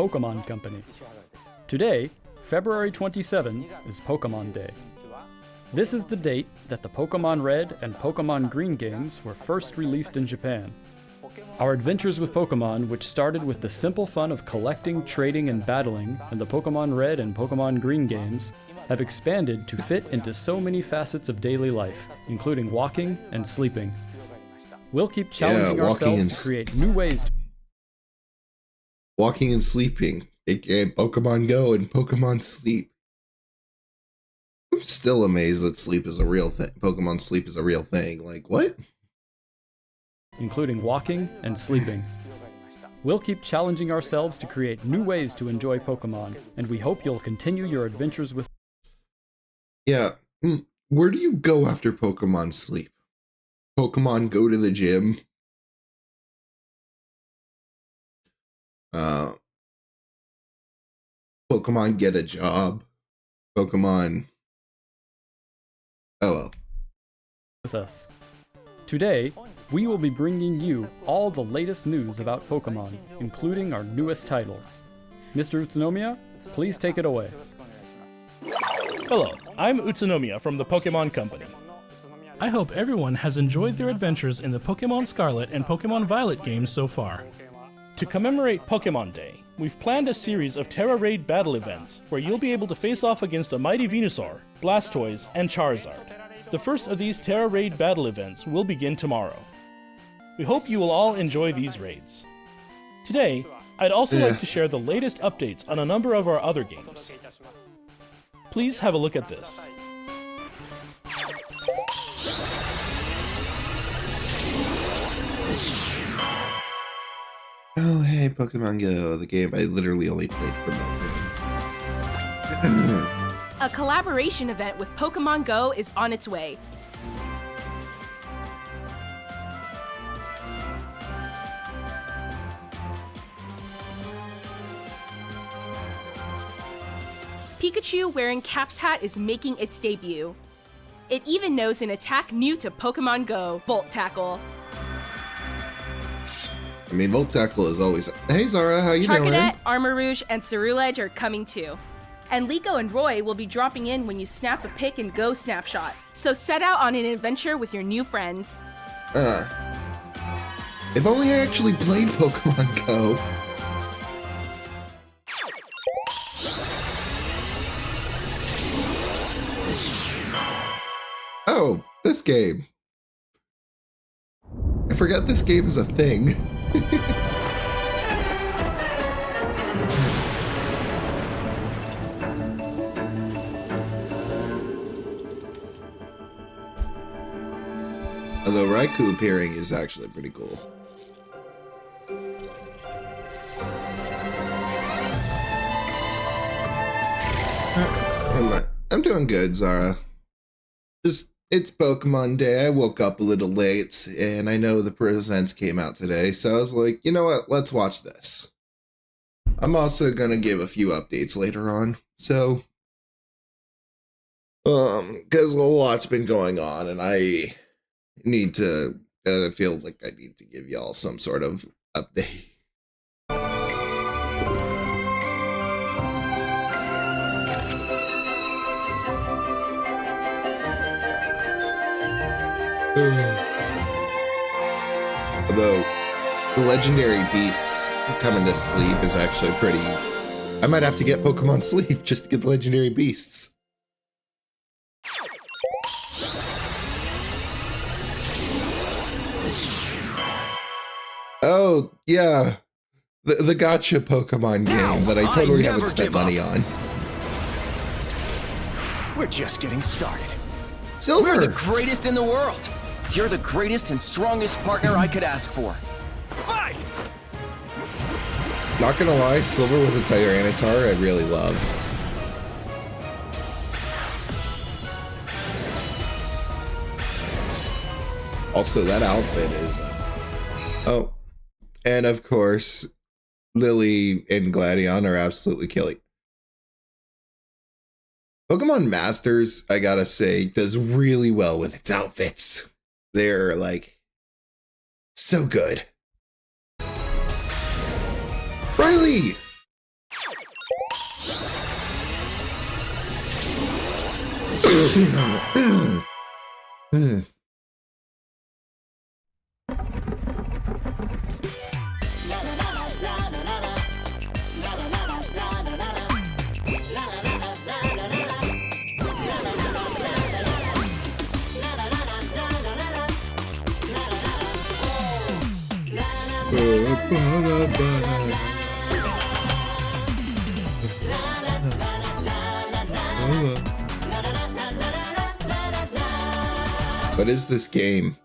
Pokemon Company. Today, February 27, is Pokemon Day. This is the date that the Pokemon Red and Pokemon Green games were first released in Japan. Our adventures with Pokemon, which started with the simple fun of collecting, trading, and battling in the Pokemon Red and Pokemon Green games, have expanded to fit into so many facets of daily life, including walking and sleeping. We'll keep challenging ourselves to create new ways to walking and sleeping, aka Pokemon Go and Pokemon Sleep. I'm still amazed that sleep is a real thing. Pokemon Sleep is a real thing. Like, what? Including walking and sleeping. We'll keep challenging ourselves to create new ways to enjoy Pokemon, and we hope you'll continue your adventures with... Yeah, where do you go after Pokemon Sleep? Pokemon go to the gym? Pokemon get a job? Pokemon... Oh well. With us. Today, we will be bringing you all the latest news about Pokemon, including our newest titles. Mr. Utsunomiya, please take it away. Hello, I'm Utsunomiya from the Pokemon Company. I hope everyone has enjoyed their adventures in the Pokemon Scarlet and Pokemon Violet games so far. To commemorate Pokemon Day, we've planned a series of Terra Raid battle events where you'll be able to face off against a mighty Venusaur, Blastoise, and Charizard. The first of these Terra Raid battle events will begin tomorrow. We hope you will all enjoy these raids. Today, I'd also like to share the latest updates on a number of our other games. Please have a look at this. Oh, hey, Pokemon Go, the game I literally only played for nothing. A collaboration event with Pokemon Go is on its way. Pikachu wearing Cap's hat is making its debut. It even knows an attack new to Pokemon Go, Volt Tackle. I mean, Volt Tackle is always... Hey, Zara, how you doing? Charcadet, Armor Rouge, and Ceruledge are coming too. And Liko and Roy will be dropping in when you snap a pic and Go snapshot. So set out on an adventure with your new friends. If only I actually played Pokemon Go. Oh, this game. I forgot this game is a thing. Although Raikou appearing is actually pretty cool. I'm doing good, Zara. It's Pokemon Day. I woke up a little late, and I know the presents came out today, so I was like, you know what, let's watch this. I'm also gonna give a few updates later on, so... because a lot's been going on, and I need to... I feel like I need to give y'all some sort of update. Although the legendary beasts coming to sleep is actually pretty... I might have to get Pokemon Sleep just to get the legendary beasts. Oh, yeah. The gacha Pokemon game that I totally haven't spent money on. We're just getting started. Silver! We're the greatest in the world. You're the greatest and strongest partner I could ask for. Fight! Not gonna lie, Silver with a Tyranitar I really love. Also, that outfit is... Oh. And of course, Lily and Gladion are absolutely killing. Pokemon Masters, I gotta say, does really well with its outfits. They're, like, so good. Riley! What is this game?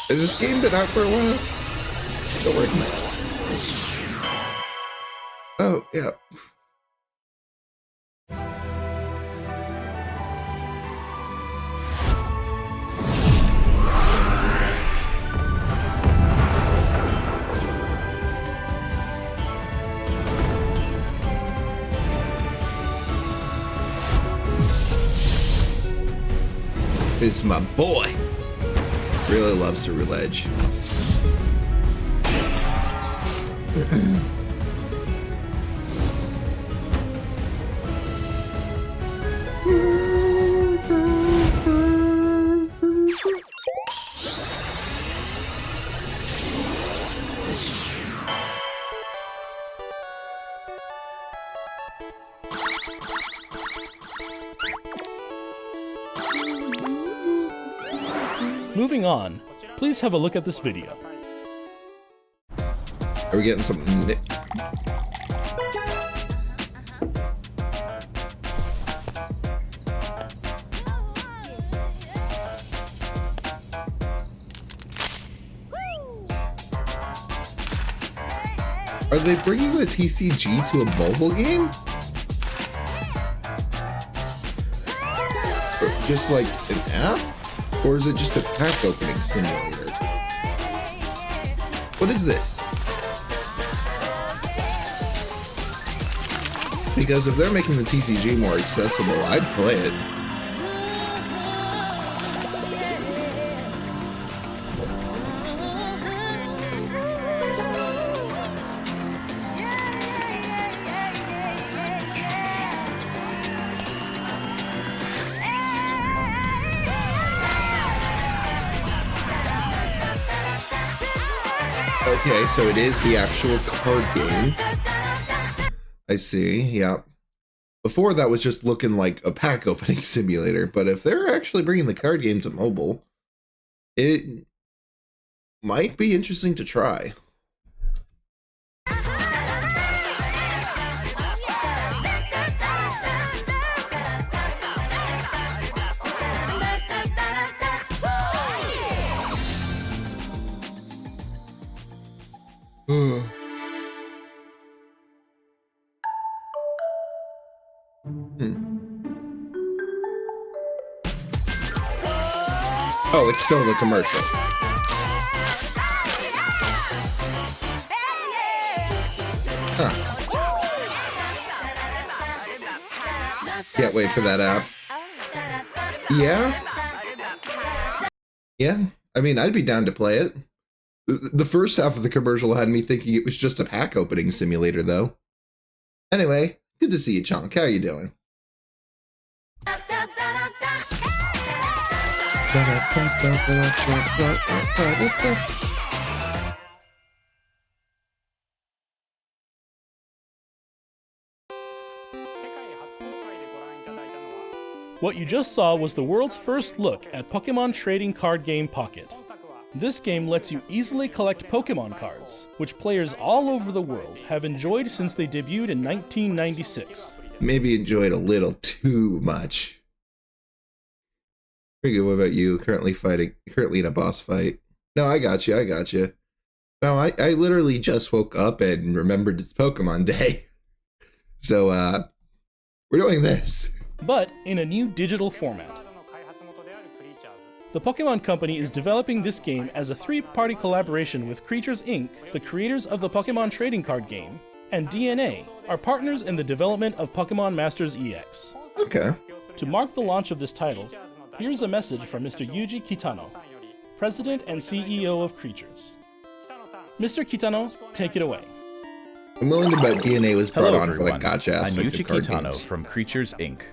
Has this game been out for a while? Don't worry. Oh, yeah. This is my boy. Really loves to roulette. Moving on, please have a look at this video. Are we getting something? Are they bringing the TCG to a mobile game? Or just like an app? Or is it just a pack opening simulator? What is this? Because if they're making the TCG more accessible, I'd play it. Okay, so it is the actual card game. I see, yeah. Before that was just looking like a pack opening simulator, but if they're actually bringing the card game to mobile, it might be interesting to try. Oh, it's still the commercial. Huh. Can't wait for that app. Yeah? Yeah? I mean, I'd be down to play it. The first half of the commercial had me thinking it was just a pack opening simulator, though. Anyway, good to see you, Chonk. How you doing? What you just saw was the world's first look at Pokemon Trading Card Game Pocket. This game lets you easily collect Pokemon cards, which players all over the world have enjoyed since they debuted in 1996. Maybe enjoyed a little too much. Pretty good. What about you? Currently in a boss fight. No, I got you. No, I literally just woke up and remembered it's Pokemon Day. So, we're doing this. But in a new digital format. The Pokemon Company is developing this game as a three-party collaboration with Creatures Inc., the creators of the Pokemon trading card game, and DNA, our partners in the development of Pokemon Masters EX. Okay. To mark the launch of this title, here's a message from Mr. Yuji Kitano, President and CEO of Creatures. Mr. Kitano, take it away. I'm willing to bet DNA was brought Hello, on everyone. for the gotcha aspect I'm of Yuji card Kitano games. from Creatures Inc.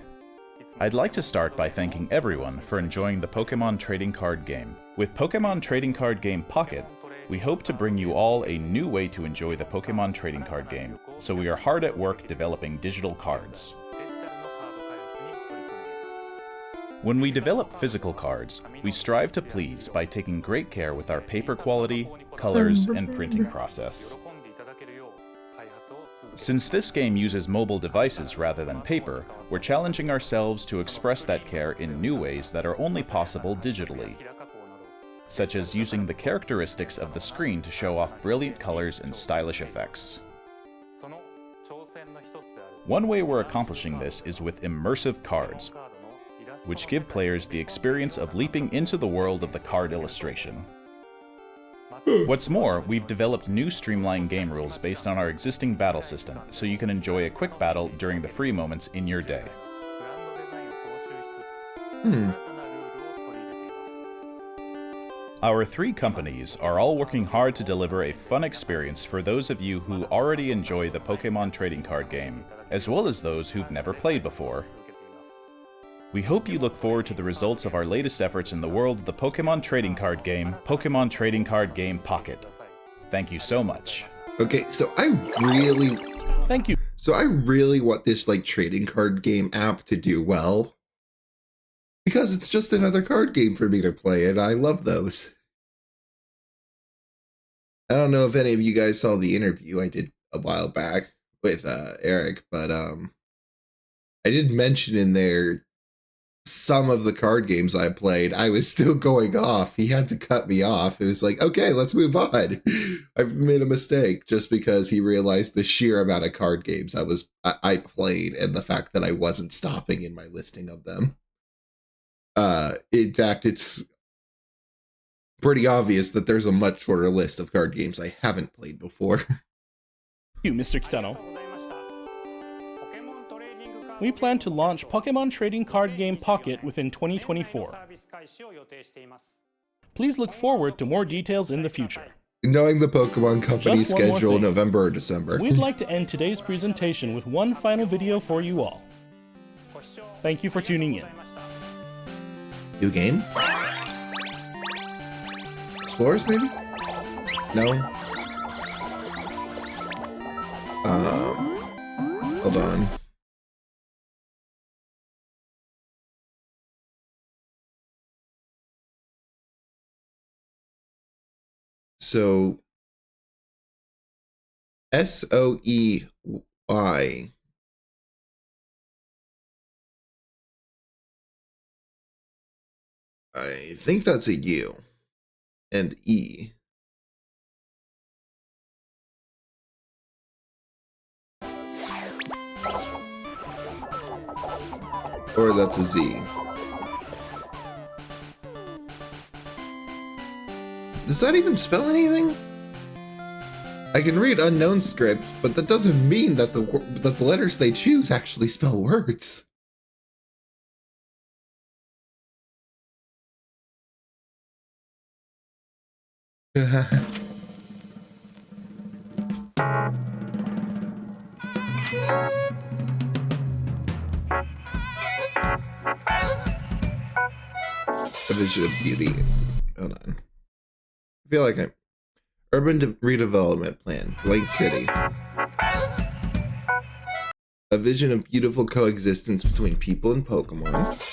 I'd like to start by thanking everyone for enjoying the Pokemon trading card game. With Pokemon Trading Card Game Pocket, we hope to bring you all a new way to enjoy the Pokemon trading card game, so we are hard at work developing digital cards. When we develop physical cards, we strive to please by taking great care with our paper quality, colors, and printing process. Since this game uses mobile devices rather than paper, we're challenging ourselves to express that care in new ways that are only possible digitally, such as using the characteristics of the screen to show off brilliant colors and stylish effects. One way we're accomplishing this is with immersive cards, which give players the experience of leaping into the world of the card illustration. What's more, we've developed new streamlined game rules based on our existing battle system, so you can enjoy a quick battle during the free moments in your day. Our 3 companies are all working hard to deliver a fun experience for those of you who already enjoy the Pokemon trading card game, as well as those who've never played before. We hope you look forward to the results of our latest efforts in the world of the Pokemon trading card game, Pokemon Trading Card Game Pocket. Thank you so much. Okay, so I really want this like trading card game app to do well. Because it's just another card game for me to play, and I love those. I don't know if any of you guys saw the interview I did a while back with Eric, but I did mention in there some of the card games I played. I was still going off. He had to cut me off. It was like, okay, let's move on. I've made a mistake, just because he realized the sheer amount of card games I played and the fact that I wasn't stopping in my listing of them. In fact, it's pretty obvious that there's a much shorter list of card games I haven't played before. Thank you, Mr. Kitano. We plan to launch Pokemon Trading Card Game Pocket within 2024. Please look forward to more details in the future. Knowing the Pokemon Company Just one more schedule, thing. November or December. We'd like to end today's presentation with one final video for you all. Thank you for tuning in. New game? Explorers, maybe? No? Hold on. So, SOEY. I think that's a U. And E. Or that's a Z. Does that even spell anything? I can read unknown script, but that doesn't mean that the letters they choose actually spell words. A vision of beauty. Hold on. I feel like I'm urban redevelopment plan, Blank City. A vision of beautiful coexistence between people and Pokemon.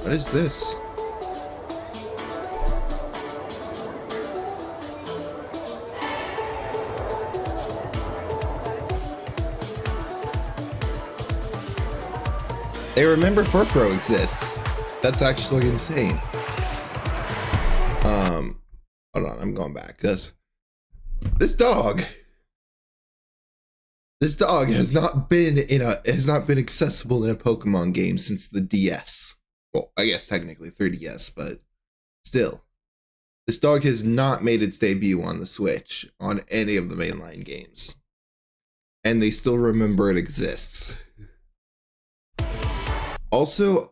What is this? They remember Furfro exists. That's actually insane. Hold on, I'm going back, because this dog has not been accessible in a Pokemon game since the DS. Well, I guess technically 3DS, but still. This dog has not made its debut on the Switch on any of the mainline games. And they still remember it exists. Also,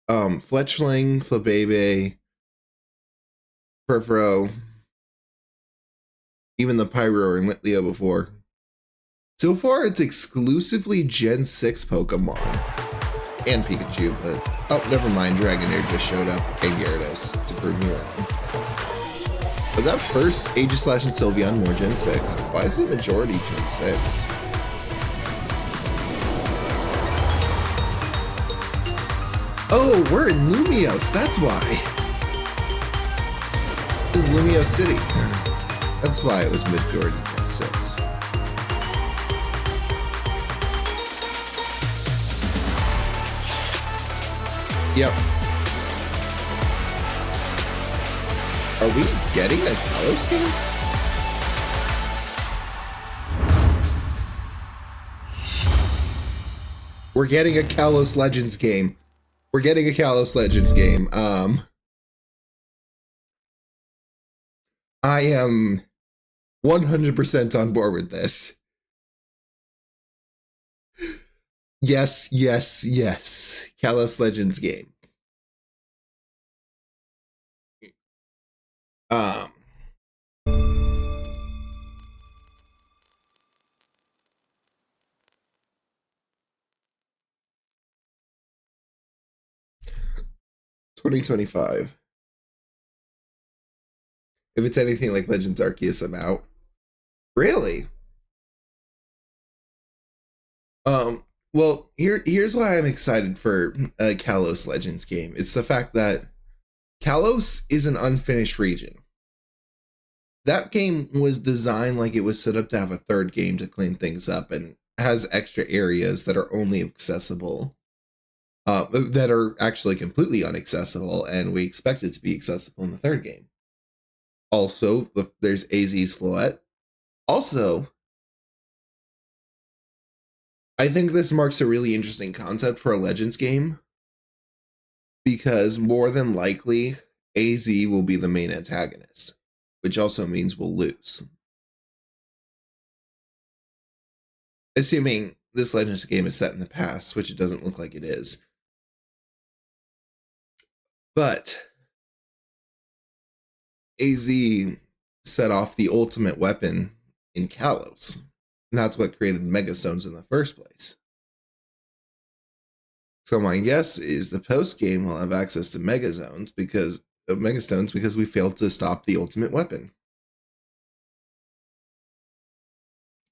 Fletchling, Flabebe, Furfuro, even the Pyro and Litleo before. So far, it's exclusively Gen 6 Pokemon. And Pikachu, but... Oh, never mind, Dragonair just showed up. And Gyarados to prove me wrong. But that first Aegislash and Sylveon were Gen 6. Why is the majority Gen 6? Oh, we're in Lumios, that's why. This is Lumios City. That's why it was majority Gen 6. Yep. Are we getting a Kalos game? We're getting a Kalos Legends game. We're getting a Kalos Legends game. I am 100% on board with this. Yes, yes, yes. Kalos Legends game. 2025. If it's anything like Legends Arceus, I'm out. Really? Well, here's why I'm excited for a Kalos Legends game. It's the fact that Kalos is an unfinished region. That game was designed like it was set up to have a third game to clean things up and has extra areas that are only accessible, that are actually completely inaccessible, and we expect it to be accessible in the third game. Also, there's AZ's Floette. Also, I think this marks a really interesting concept for a Legends game, because more than likely, AZ will be the main antagonist, which also means we'll lose. Assuming this Legends game is set in the past, which it doesn't look like it is. But AZ set off the ultimate weapon in Kalos. And that's what created Megastones in the first place. So my guess is the post game will have access to Megastones because we failed to stop the ultimate weapon.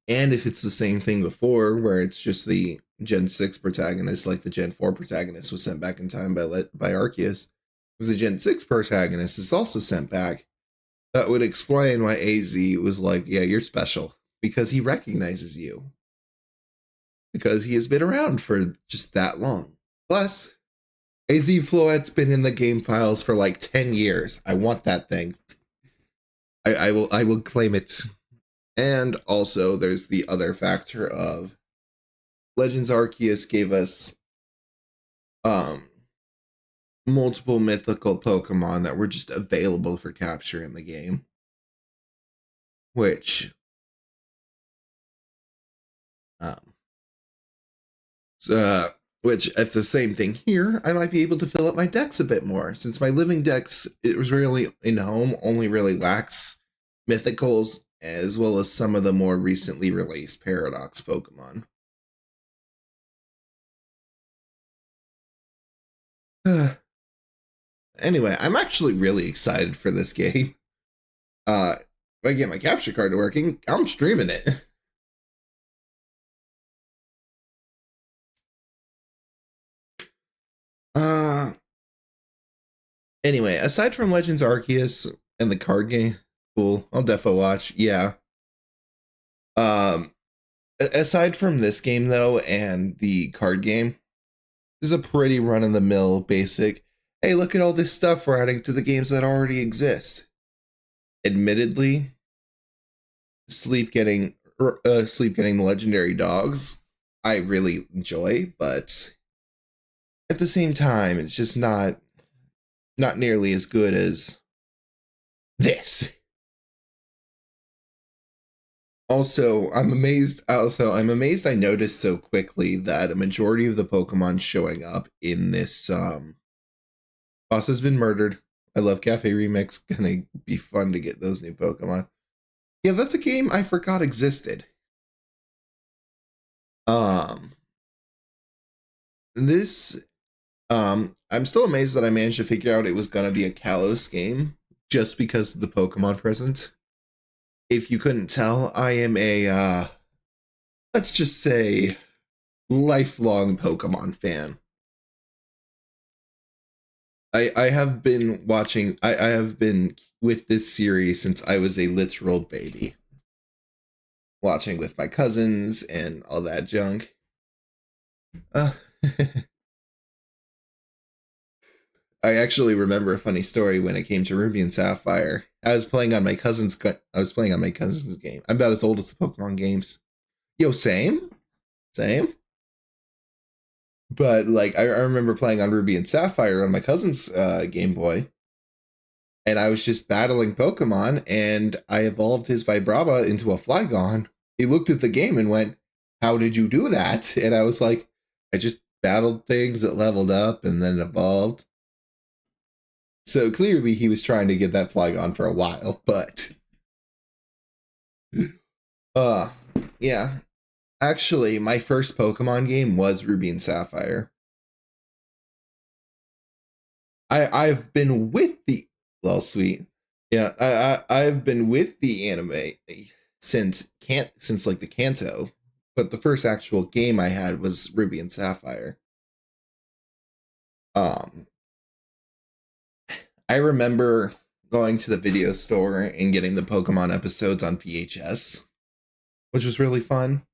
And if it's the same thing before, where it's just the Gen 6 protagonist, like the Gen 4 protagonist was sent back in time by Arceus, if the Gen 6 protagonist is also sent back, that would explain why AZ was like, yeah, you're special. Because he recognizes you. Because he has been around for just that long. Plus, AZ Floette's been in the game files for like 10 years. I want that thing. I will claim it. And also, there's the other factor of Legends Arceus gave us multiple mythical Pokemon that were just available for capture in the game. Which if the same thing here, I might be able to fill up my decks a bit more, since my living decks, it was really in home, only really lacks mythicals, as well as some of the more recently released Paradox Pokemon. Anyway, I'm actually really excited for this game. If I get my capture card working, I'm streaming it. Anyway, aside from Legends Arceus and the card game, cool, I'll defo watch, yeah. Aside from this game, though, and the card game, this is a pretty run-of-the-mill basic, hey, look at all this stuff we're adding to the games that already exist. Admittedly, Sleep getting the legendary dogs, I really enjoy, but at the same time, it's just not nearly as good as this. Also, I'm amazed I noticed so quickly that a majority of the Pokemon showing up in this boss has been murdered. I love Cafe Remix. Gonna be fun to get those new Pokemon. Yeah, that's a game I forgot existed. This I'm still amazed that I managed to figure out it was gonna be a Kalos game just because of the Pokemon present. If you couldn't tell, I am a let's just say lifelong Pokemon fan. I have been watching I have been with this series since I was a literal baby. Watching with my cousins and all that junk. I actually remember a funny story when it came to Ruby and Sapphire. I was playing on my cousin's game. I'm about as old as the Pokemon games. Yo, same. But like I remember playing on Ruby and Sapphire on my cousin's Game Boy. And I was just battling Pokemon and I evolved his Vibrava into a Flygon. He looked at the game and went, "How did you do that?" And I was like, "I just battled things that leveled up and then evolved." So clearly he was trying to get that Flygon for a while, but yeah. Actually, my first Pokemon game was Ruby and Sapphire. I've been with the sweet. Yeah, I've been with the anime since like the Kanto, but the first actual game I had was Ruby and Sapphire. I remember going to the video store and getting the Pokemon episodes on VHS, which was really fun.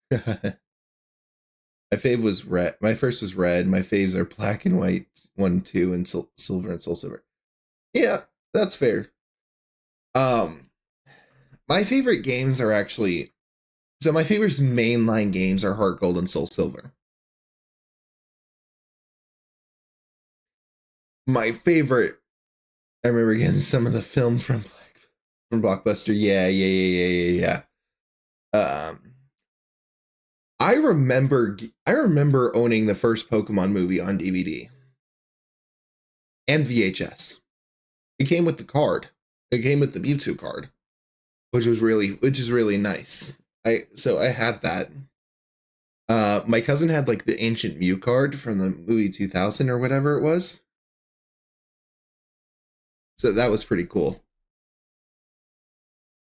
My fave was red. My first was red. My faves are black and white, 1, 2, and silver and soul silver. Yeah, that's fair. My favorite games are actually my favorite mainline games are Heart Gold and Soul Silver. My favorite, I remember getting some of the film from Blockbuster. Yeah. I remember owning the first Pokemon movie on DVD and VHS. It came with the card. It came with the Mewtwo card, which is really nice. I had that. My cousin had like the Ancient Mew card from the movie 2000 or whatever it was. So that was pretty cool.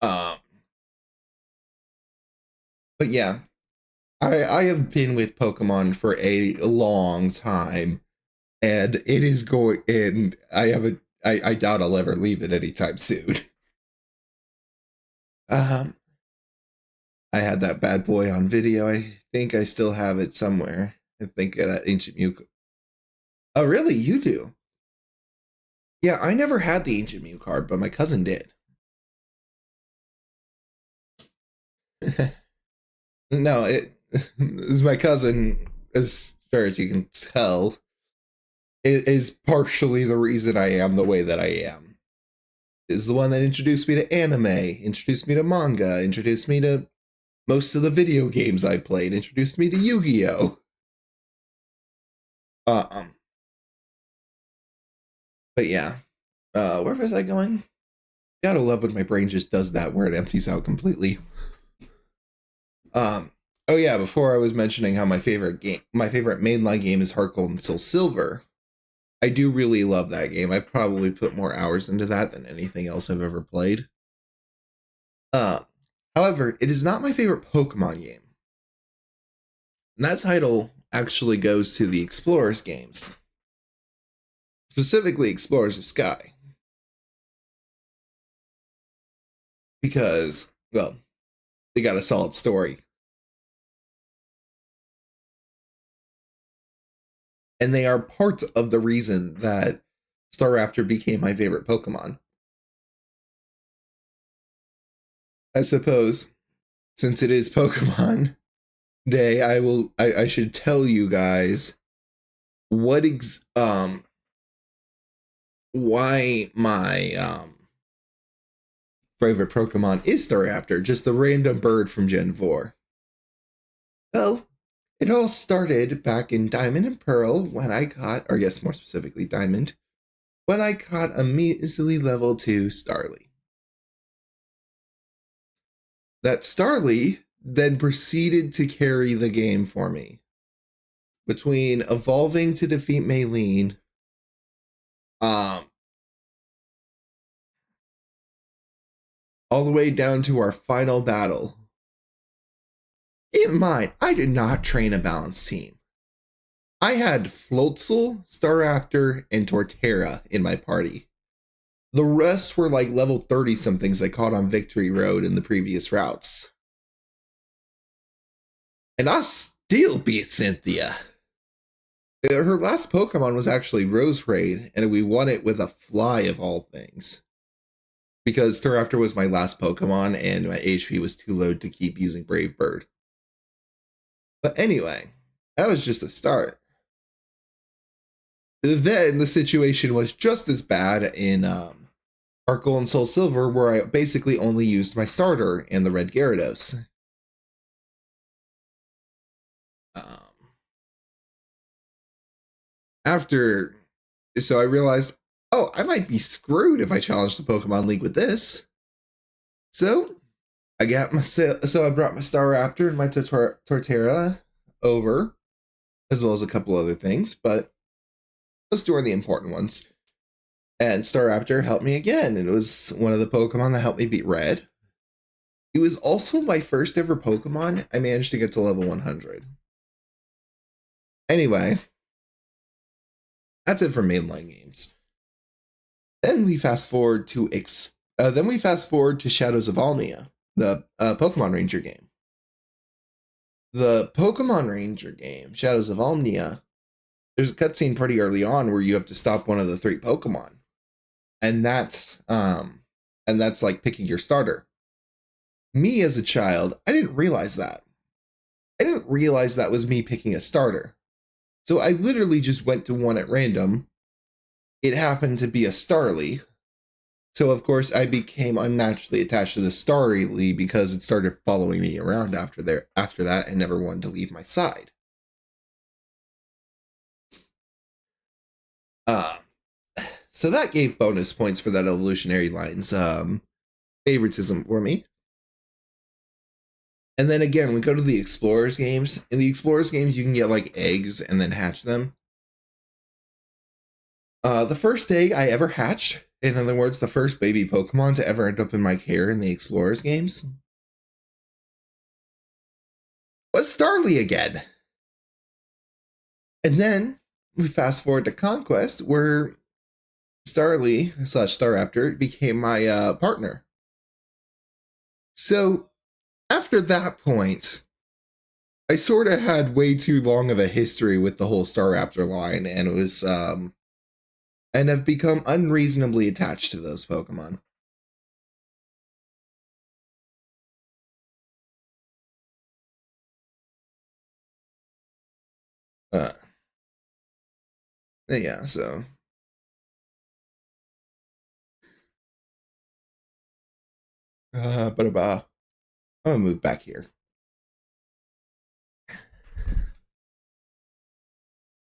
But yeah, I have been with Pokemon for a long time, and it is going. And I doubt I'll ever leave it anytime soon. I had that bad boy on video. I think I still have it somewhere. I think that Ancient Mew. Oh, really? You do? Yeah, I never had the Ancient Mew card, but my cousin did. No, it is my cousin, as far as you can tell, is partially the reason I am the way that I am. Is the one that introduced me to anime, introduced me to manga, introduced me to most of the video games I played, introduced me to Yu-Gi-Oh! But yeah. Where was I going? Gotta love when my brain just does that where it empties out completely. Oh yeah, before I was mentioning how my favorite mainline game is Heart Gold and Soul Silver. I do really love that game. I probably put more hours into that than anything else I've ever played. However, it is not my favorite Pokemon game. And that title actually goes to the Explorers games. Specifically Explorers of Sky. Because, well, they got a solid story. And they are part of the reason that Staraptor became my favorite Pokemon. I suppose, since it is Pokemon Day, I should tell you guys why my favorite Pokemon is Staraptor, just the random bird from Gen 4. Well, it all started back in Diamond and Pearl when I caught, or yes, more specifically Diamond, when I caught a measly level 2 Starly. That Starly then proceeded to carry the game for me. Between evolving to defeat Maylene, all the way down to our final battle. Keep in mind, I did not train a balanced team. I had Floatzel, Staraptor, and Torterra in my party. The rest were like level 30 somethings I caught on Victory Road in the previous routes. And I still beat Cynthia. Her last Pokemon was actually Rose Raid, and we won it with a fly of all things. Because Staraptor was my last Pokemon, and my HP was too low to keep using Brave Bird. But anyway, that was just a start. Then the situation was just as bad in Heart Gold and Soul Silver, where I basically only used my starter and the Red Gyarados. So I realized, oh, I might be screwed if I challenge the Pokemon League with this. So I brought my Staraptor and my Torterra over, as well as a couple other things, but those two are the important ones. And Staraptor helped me again, and it was one of the Pokemon that helped me beat Red. It was also my first ever Pokemon I managed to get to level 100. Anyway, that's it for mainline games. Then we fast forward to Shadows of Almia, the Pokemon Ranger game. The Pokemon Ranger game, Shadows of Almia, there's a cutscene pretty early on where you have to stop one of the 3 Pokemon. And that's like picking your starter. Me as a child, I didn't realize that. I didn't realize that was me picking a starter. So I literally just went to one at random. It happened to be a Starly. So of course I became unnaturally attached to the Starly because it started following me around after that and never wanted to leave my side. So that gave bonus points for that evolutionary line's favoritism for me. And then again, we go to the Explorers games. In the Explorers games, you can get like eggs and then hatch them. The first egg I ever hatched, in other words, the first baby Pokemon to ever end up in my care in the Explorers games, was Starly again. And then we fast forward to Conquest, where Starly / Staraptor became my partner. So after that point, I sort of had way too long of a history with the whole Staraptor line, and it was and have become unreasonably attached to those Pokemon. Yeah, so I'm gonna move back here.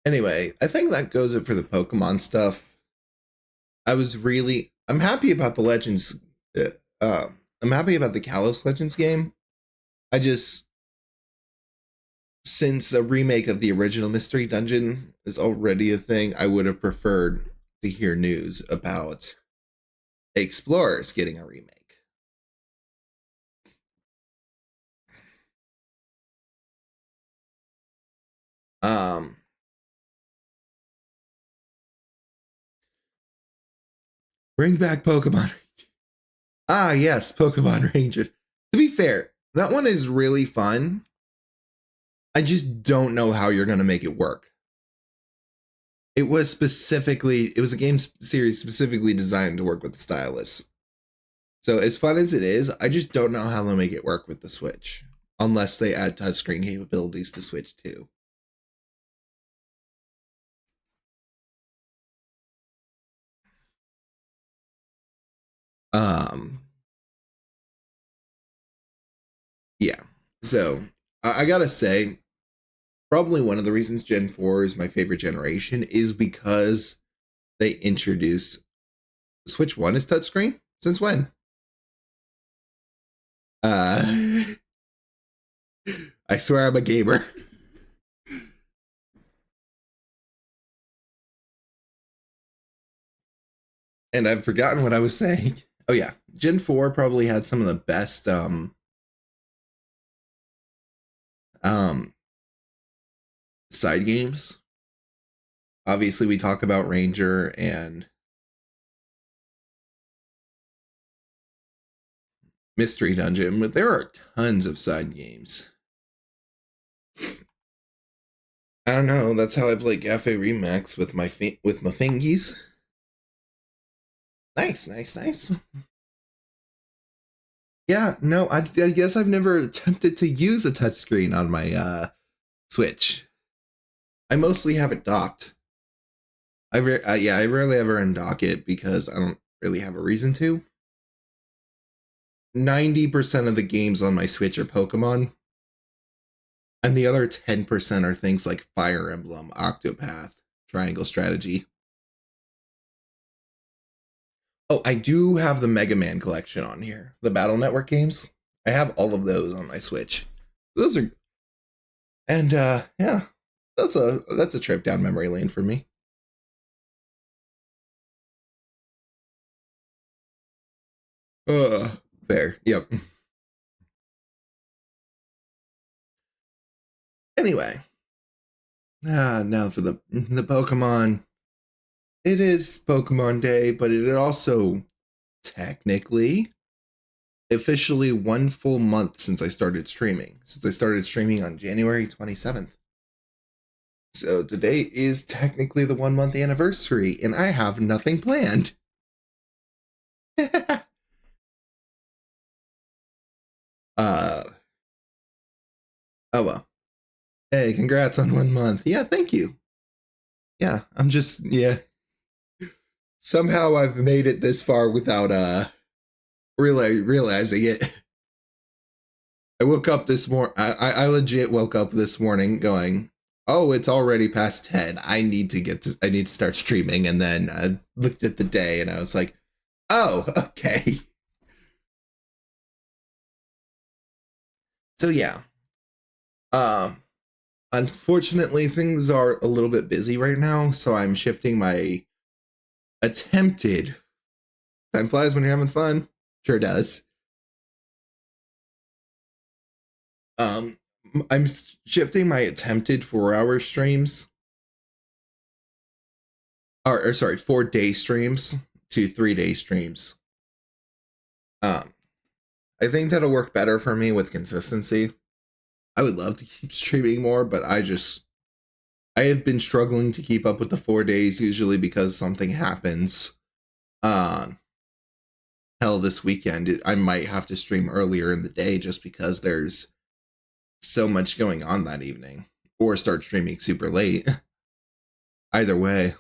Anyway, I think that goes it for the Pokemon stuff. I'm happy about the Legends. I'm happy about the Kalos Legends game. Since a remake of the original Mystery Dungeon is already a thing, I would have preferred to hear news about Explorers getting a remake. Bring back Pokemon Ranger. Ah, yes, Pokemon Ranger. To be fair, that one is really fun. I just don't know how you're going to make it work. It was a game series specifically designed to work with the stylus. So as fun as it is, I just don't know how they'll make it work with the Switch. Unless they add touchscreen capabilities to Switch too. So I gotta say, probably one of the reasons Gen 4 is my favorite generation is because they introduced Switch 1 as touchscreen. Since when? I swear I'm a gamer. And I've forgotten what I was saying. Oh yeah, Gen 4 probably had some of the best side games. Obviously we talk about Ranger and Mystery Dungeon, but there are tons of side games. I don't know, that's how I play Cafe Remax with my fingies. Nice. Yeah, no, I guess I've never attempted to use a touchscreen on my Switch. I mostly have it docked. I rarely ever undock it because I don't really have a reason to. 90% of the games on my Switch are Pokemon. And the other 10% are things like Fire Emblem, Octopath, Triangle Strategy. Oh, I do have the Mega Man collection on here. The Battle Network games. I have all of those on my Switch. Those are... And, yeah. That's a trip down memory lane for me. Fair. Yep. Anyway. Now for the Pokemon. It is Pokemon Day, but it also technically officially 1 full month since I started streaming. Since I started streaming on January 27th. So today is technically the 1 month anniversary, and I have nothing planned. Oh well. Hey, congrats on 1 month. Yeah, thank you. Yeah, I'm just, yeah. Somehow I've made it this far without really realizing it. I woke up this morning. I legit woke up this morning going, oh, it's already past 10. I need to start streaming. And then I looked at the day and I was like, oh, okay. So yeah. Unfortunately, things are a little bit busy right now, so I'm shifting my attempted time flies when you're having fun. Sure does. I'm shifting my attempted 4-hour streams, or sorry, 4-day streams to 3-day streams. I think that'll work better for me with consistency. I would love to keep streaming more, but I have been struggling to keep up with the 4 days, usually because something happens. Hell, this weekend, I might have to stream earlier in the day just because there's so much going on that evening, or start streaming super late. Either way.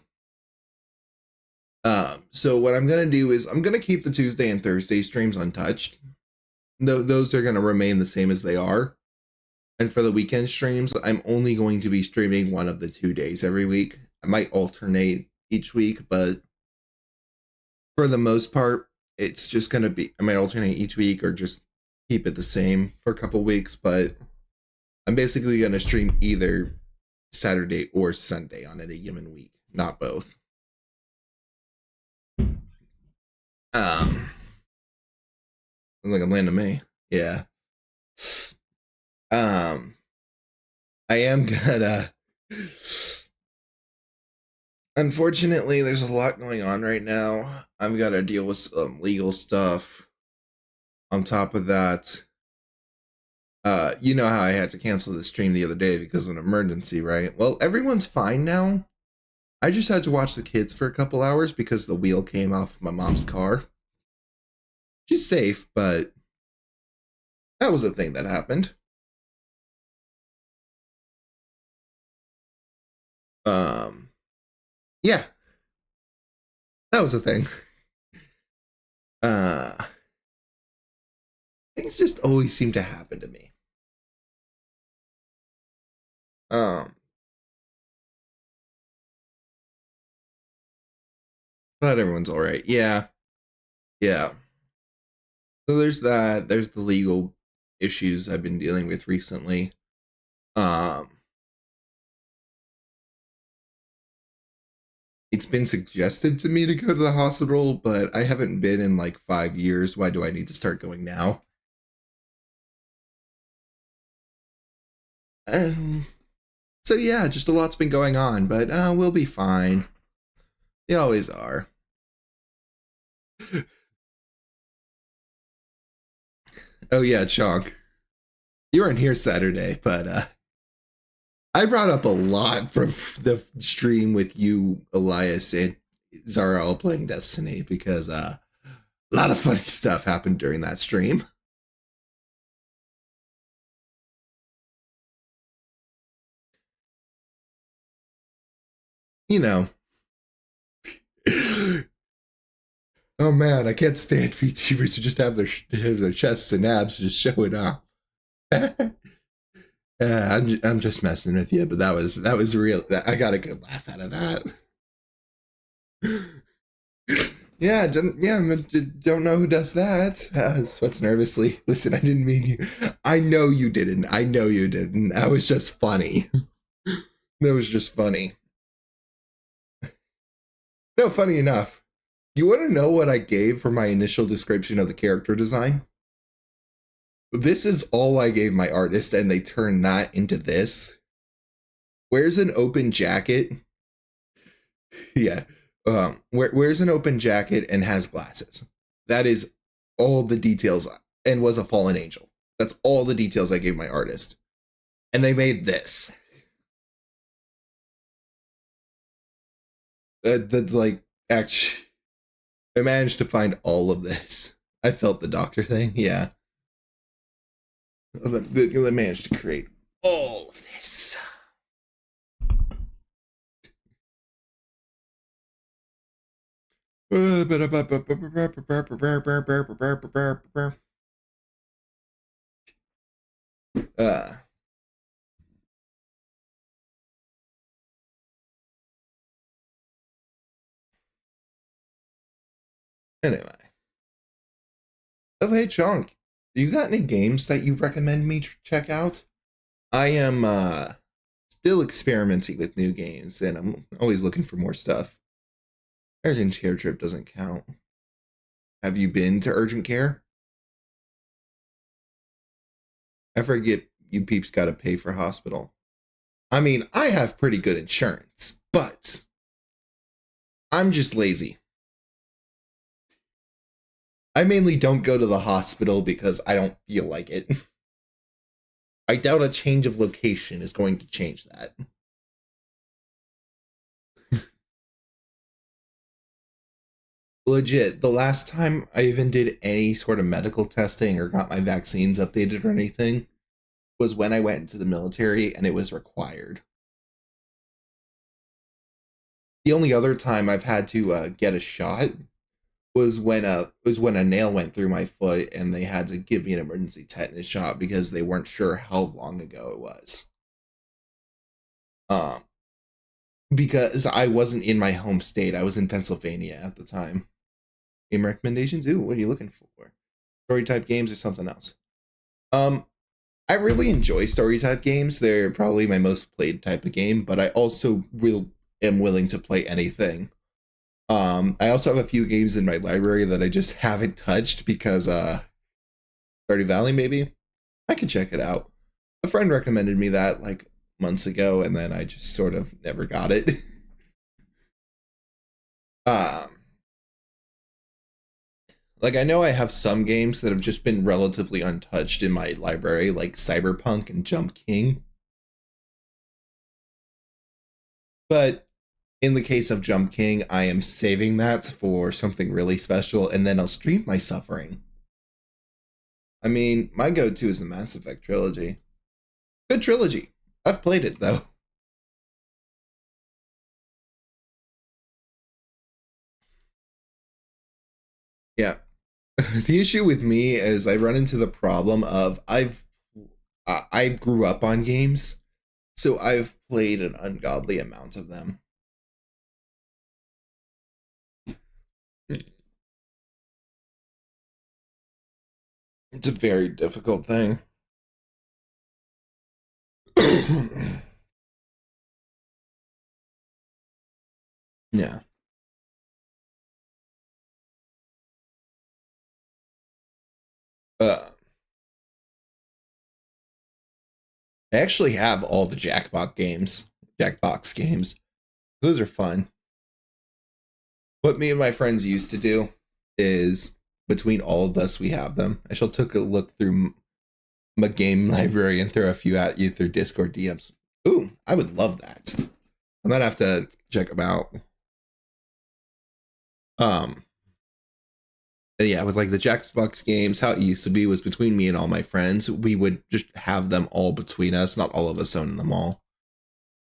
So what I'm going to do is I'm going to keep the Tuesday and Thursday streams untouched. Those are going to remain the same as they are. And for the weekend streams, I'm only going to be streaming one of the 2 days every week. I might alternate each week, but for the most part, it's just going to be, I might alternate each week or just keep it the same for a couple weeks, but I'm basically going to stream either Saturday or Sunday on any given week, not both. Sounds like a plan to me. Yeah. I am gonna. Unfortunately, there's a lot going on right now. I've got to deal with some legal stuff. On top of that, you know how I had to cancel the stream the other day because of an emergency, right? Well, everyone's fine now. I just had to watch the kids for a couple hours because the wheel came off my mom's car. She's safe, but that was a thing that happened. Yeah, that was a thing. Things just always seem to happen to me. Um, but everyone's all right. Yeah. Yeah. So there's that. There's the legal issues I've been dealing with recently. It's been suggested to me to go to the hospital, but I haven't been in like 5 years. Why do I need to start going now? So yeah, just a lot's been going on, but we'll be fine. They always are. Oh yeah, Chonk. You weren't here Saturday, but I brought up a lot from the stream with you, Elias, and Zara all playing Destiny because a lot of funny stuff happened during that stream. You know. Oh man, I can't stand VTubers who just have their chests and abs just showing off. I'm just messing with you, but that was real. I got a good laugh out of that. Yeah, don't know who does that. Sweats nervously. Listen, I didn't mean you. I know you didn't. I know you didn't. That was just funny. That was just funny. No, funny enough. You want to know what I gave for my initial description of the character design? This is all I gave my artist, and they turned that into this. Wears an open jacket. Yeah. Wears an open jacket and has glasses. That is all the details, and was a fallen angel. That's all the details I gave my artist. And they made this. Actually, I managed to find all of this. I felt the doctor thing, yeah. They managed to create all of this. Anyway. Oh, hey, Chonk. You got any games that you recommend me check out? I am still experimenting with new games, and I'm always looking for more stuff. Urgent Care trip doesn't count. Have you been to Urgent Care? I forget you peeps gotta pay for hospital. I mean, I have pretty good insurance, but I'm just lazy. I mainly don't go to the hospital because I don't feel like it. I doubt a change of location is going to change that. Legit, the last time I even did any sort of medical testing or got my vaccines updated or anything was when I went into the military, and it was required. The only other time I've had to get a shot was when a nail went through my foot, and they had to give me an emergency tetanus shot because they weren't sure how long ago it was. Because I wasn't in my home state. I was in Pennsylvania at the time. Game recommendations? Ooh, what are you looking for? Story type games or something else? I really enjoy story type games. They're probably my most played type of game, but I also am willing to play anything. I also have a few games in my library that I just haven't touched because Stardew Valley, maybe? I could check it out. A friend recommended me that like months ago, and then I just sort of never got it. Like, I know I have some games that have just been relatively untouched in my library, like Cyberpunk and Jump King. But in the case of Jump King, I am saving that for something really special, and then I'll stream my suffering. I mean, my go-to is the Mass Effect trilogy. Good trilogy. I've played it, though. Yeah. The issue with me is I run into the problem of I grew up on games, So I've played an ungodly amount of them. It's a very difficult thing. Yeah. I actually have all the Jackbox games. Those are fun. What me and my friends used to do is, between all of us, we have them. I shall take a look through my game library and throw a few at you through Discord DMs. Ooh, I would love that. I might have to check them out. Yeah, with like the Jackbox games, how it used to be was between me and all my friends, we would just have them all between us, not all of us owning them all.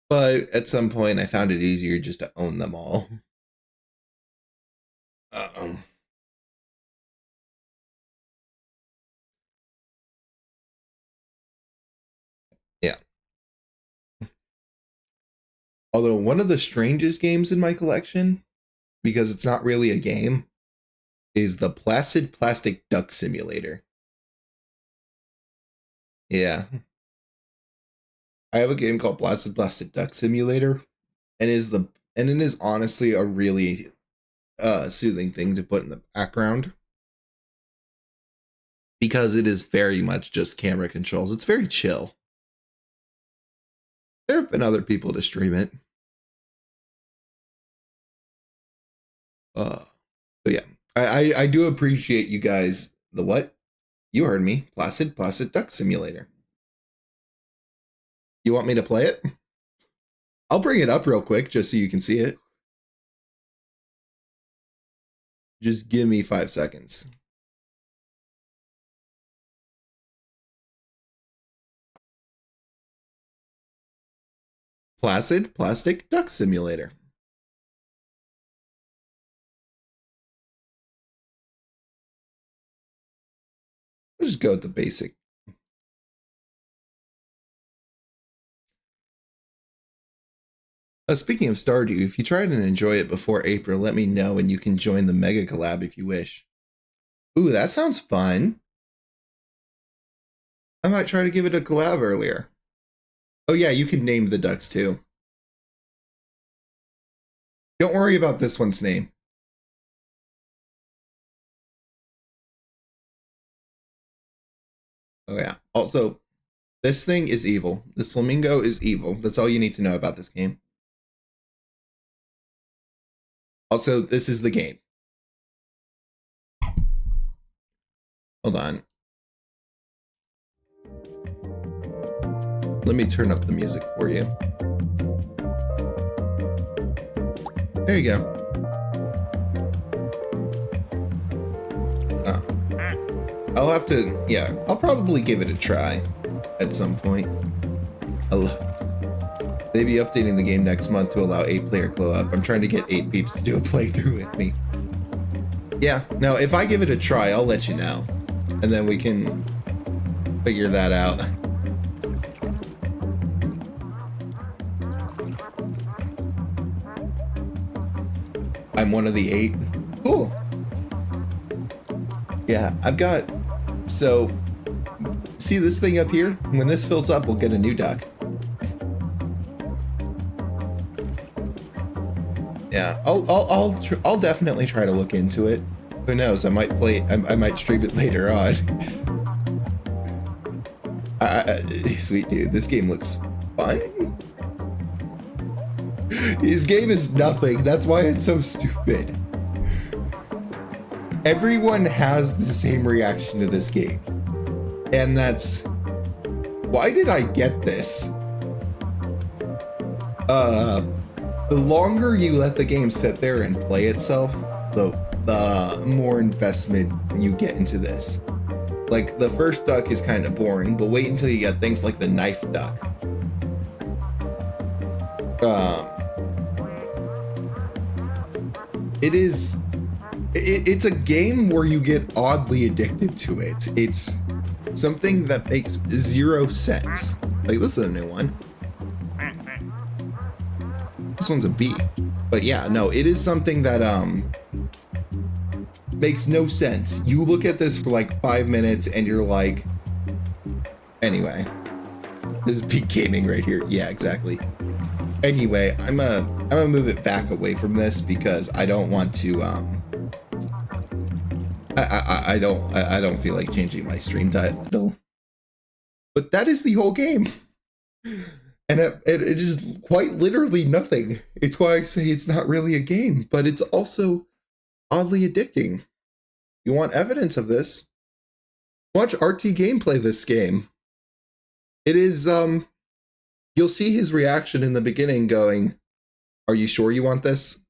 But at some point, I found it easier just to own them all. Yeah. Although one of the strangest games in my collection, because it's not really a game, is the Placid Plastic Duck Simulator. Yeah. I have a game called Placid Plastic Duck Simulator, and it is honestly a really soothing thing to put in the background, because it is very much just camera controls. It's very chill. There have been other people to stream it. But yeah, I do appreciate you guys. The what? You heard me. Placid Duck Simulator. You want me to play it? I'll bring it up real quick just so you can see it. Just give me 5 seconds. Placid Plastic Duck Simulator. Let's just go with the basic. Speaking of Stardew, if you tried and enjoy it before April, let me know and you can join the Mega Collab if you wish. Ooh, that sounds fun. I might try to give it a collab earlier. Oh yeah, you can name the ducks too. Don't worry about this one's name. Oh yeah. Also, this thing is evil. This flamingo is evil. That's all you need to know about this game. Also, this is the game. Hold on. Let me turn up the music for you. There you go. I'll have to, yeah, I'll probably give it a try at some point. They'll be updating the game next month to allow 8-player co-op. I'm trying to get 8 peeps to do a playthrough with me. Yeah, now if I give it a try, I'll let you know. And then we can figure that out. I'm one of the 8. Cool. Yeah, I've got... So, see this thing up here? When this fills up, we'll get a new duck. Yeah, I'll definitely try to look into it. Who knows? I might stream it later on. Sweet dude, this game looks fun. His game is nothing. That's why it's so stupid. Everyone has the same reaction to this game, and that's why did I get this? The longer you let the game sit there and play itself, the more investment you get into this. Like, the first duck is kind of boring, but wait until you get things like the knife duck. It's a game where you get oddly addicted to it. It's something that makes 0 sense. Like, this is a new one. This one's a B. But yeah, no, it is something that makes no sense. You look at this for like 5 minutes and you're like, anyway, this is peak gaming right here. Yeah, exactly. Anyway, I'm gonna move it back away from this because I don't want to I don't feel like changing my stream title. But that is the whole game. And it is quite literally nothing. It's why I say it's not really a game, but it's also oddly addicting. You want evidence of this? Watch RT gameplay this game. It is, you'll see his reaction in the beginning going, are you sure you want this?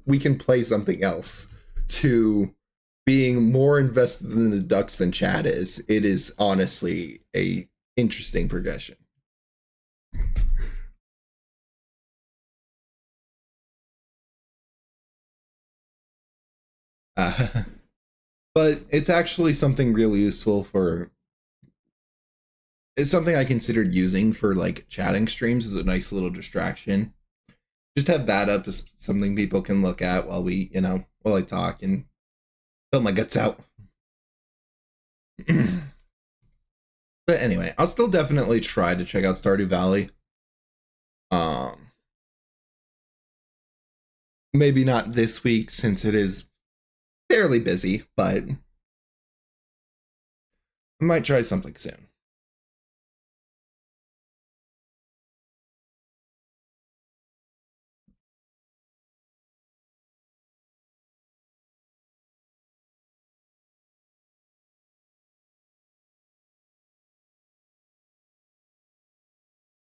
We can play something else, to being more invested in the ducks than Chad is. It is honestly a interesting progression. But it's actually something really useful for, it's something I considered using for like chatting streams as a nice little distraction. Just have that up as something people can look at while we, while I talk and fill my guts out. But anyway, I'll still definitely try to check out Stardew Valley. Maybe not this week since it is fairly busy, but I might try something soon.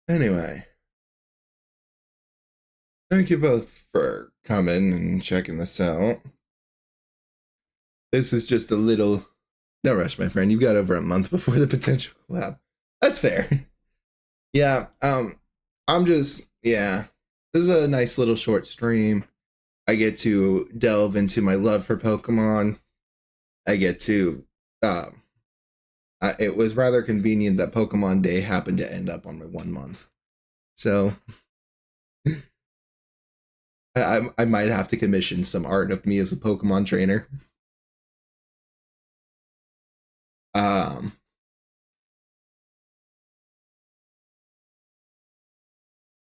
Anyway, thank you both for coming and checking this out. This is just a little, no rush, my friend. You've got over a month before the potential collab. That's fair. Yeah, I'm just, yeah, this is a nice little short stream. I get to delve into my love for Pokemon. I get to, it was rather convenient that Pokemon Day happened to end up on my 1 month. So I might have to commission some art of me as a Pokemon trainer.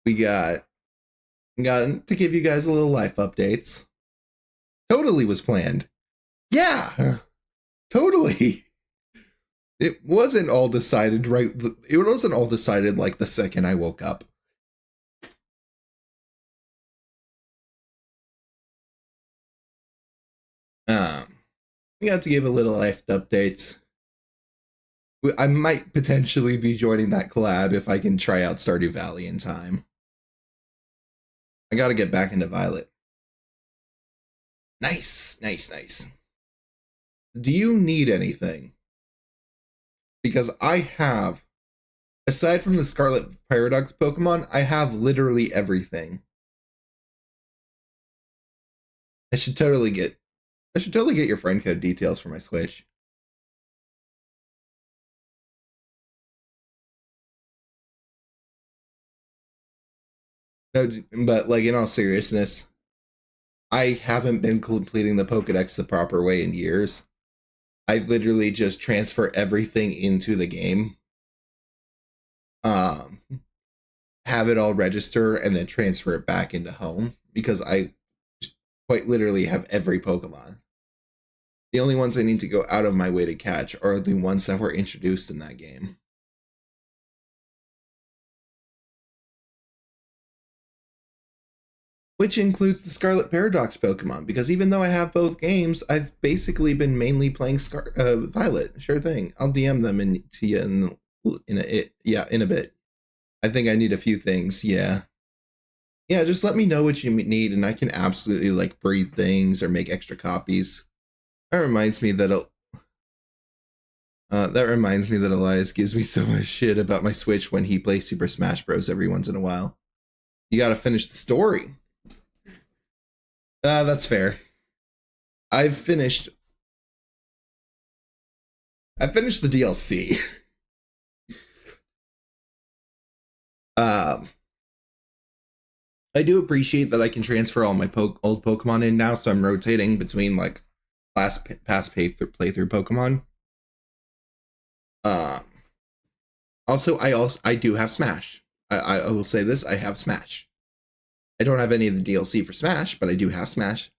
We got to give you guys a little life updates. Totally was planned. Yeah, totally. It wasn't all decided right. It wasn't all decided like the second I woke up. We got to give a little life updates. I might potentially be joining that collab if I can try out Stardew Valley in time. I gotta get back into Violet. Nice, nice, nice. Do you need anything? Because I have, aside from the Scarlet Paradox Pokemon, I have literally everything. I should totally get your friend code details for my Switch. No, but like in all seriousness, I haven't been completing the Pokedex the proper way in years. I literally just transfer everything into the game. Have it all register and then transfer it back into home because I quite literally have every Pokemon. The only ones I need to go out of my way to catch are the ones that were introduced in that game. Which includes the Scarlet Paradox Pokemon, because even though I have both games, I've basically been mainly playing Violet. Sure thing. I'll DM them to you in a bit. I think I need a few things. Yeah, just let me know what you need, and I can absolutely like breed things or make extra copies. That reminds me that Elias gives me so much shit about my Switch when he plays Super Smash Bros. Every once in a while. You gotta finish the story. That's fair. I finished the DLC. I do appreciate that I can transfer all my old Pokemon in now, so I'm rotating between like past playthrough Pokemon. Also, I do have Smash. I will say this: I have Smash. I don't have any of the DLC for Smash, but I do have Smash.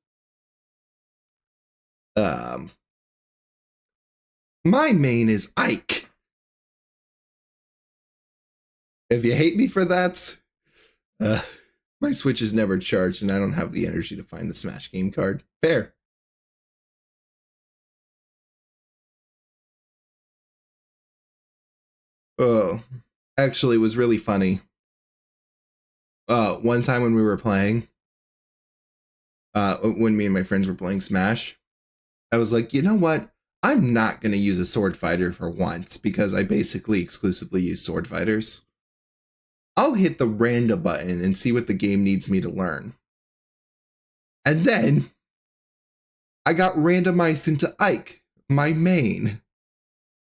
My main is Ike. If you hate me for that, my Switch is never charged, and I don't have the energy to find the Smash game card. Fair. Oh, actually, it was really funny. One time when we were playing, when me and my friends were playing Smash, I was like, you know what? I'm not going to use a sword fighter for once because I basically exclusively use sword fighters. I'll hit the random button and see what the game needs me to learn. And then I got randomized into Ike, my main.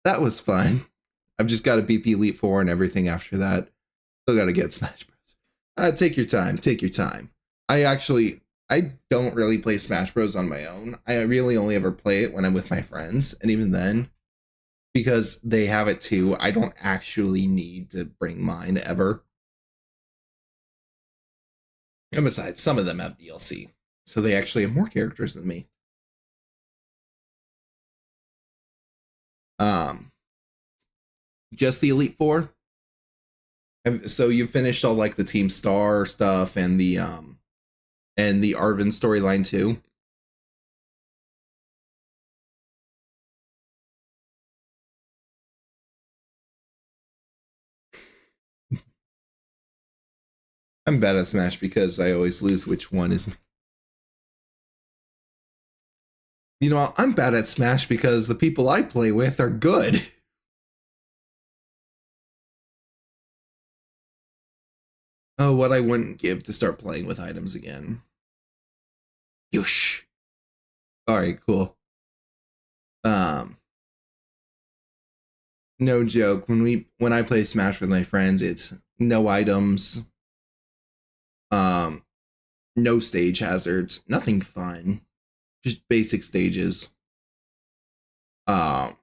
That was fun. I've just got to beat the Elite Four and everything after that. Still got to get Smash Bros. Take your time. Take your time. I don't really play Smash Bros on my own. I really only ever play it when I'm with my friends. And even then, because they have it too, I don't actually need to bring mine ever. And besides, some of them have DLC. So they actually have more characters than me. Just the Elite Four. And so you finished all like the Team Star stuff and the Arvin storyline too. I'm bad at Smash because I always lose which one is me. You know, I'm bad at Smash because the people I play with are good. Oh, what I wouldn't give to start playing with items again. Yush. Alright, cool. No joke. When I play Smash with my friends, it's no items. No stage hazards. Nothing fun. Just basic stages. You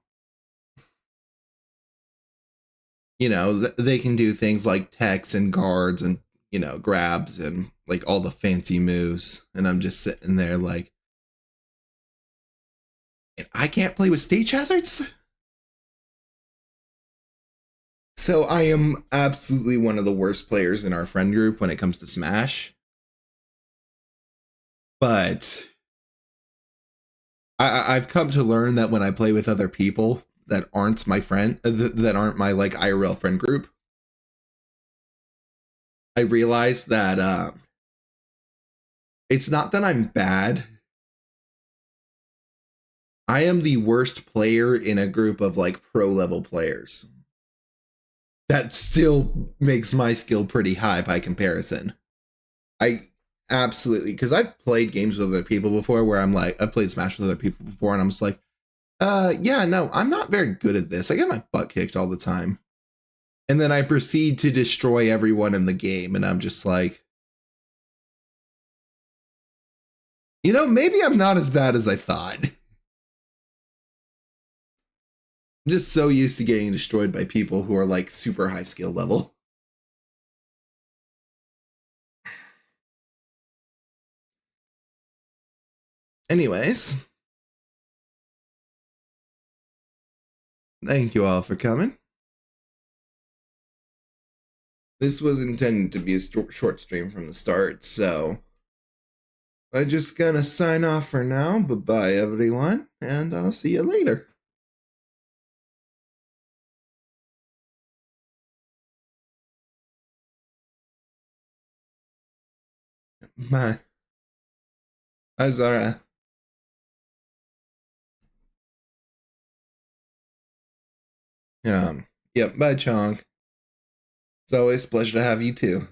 know, they can do things like techs and guards and, you know, grabs and like all the fancy moves. And I'm just sitting there like, I can't play with stage hazards? So I am absolutely one of the worst players in our friend group when it comes to Smash. But I've come to learn that when I play with other people that aren't my friend, that aren't my like IRL friend group, I realize that it's not that I'm bad. I am the worst player in a group of like pro level players. That still makes my skill pretty high by comparison. I absolutely, because I've played games with other people before where I'm like, I've played Smash with other people before and I'm just like, yeah, no, I'm not very good at this. I get my butt kicked all the time. And then I proceed to destroy everyone in the game and I'm just like, you know, maybe I'm not as bad as I thought. I'm just so used to getting destroyed by people who are like super high skill level. Anyways, thank you all for coming. This was intended to be a short stream from the start, so I'm just gonna sign off for now. Bye-bye, everyone, and I'll see you later. Bye. Bye, Zara. Yep, bye, Chong. It's always a pleasure to have you too.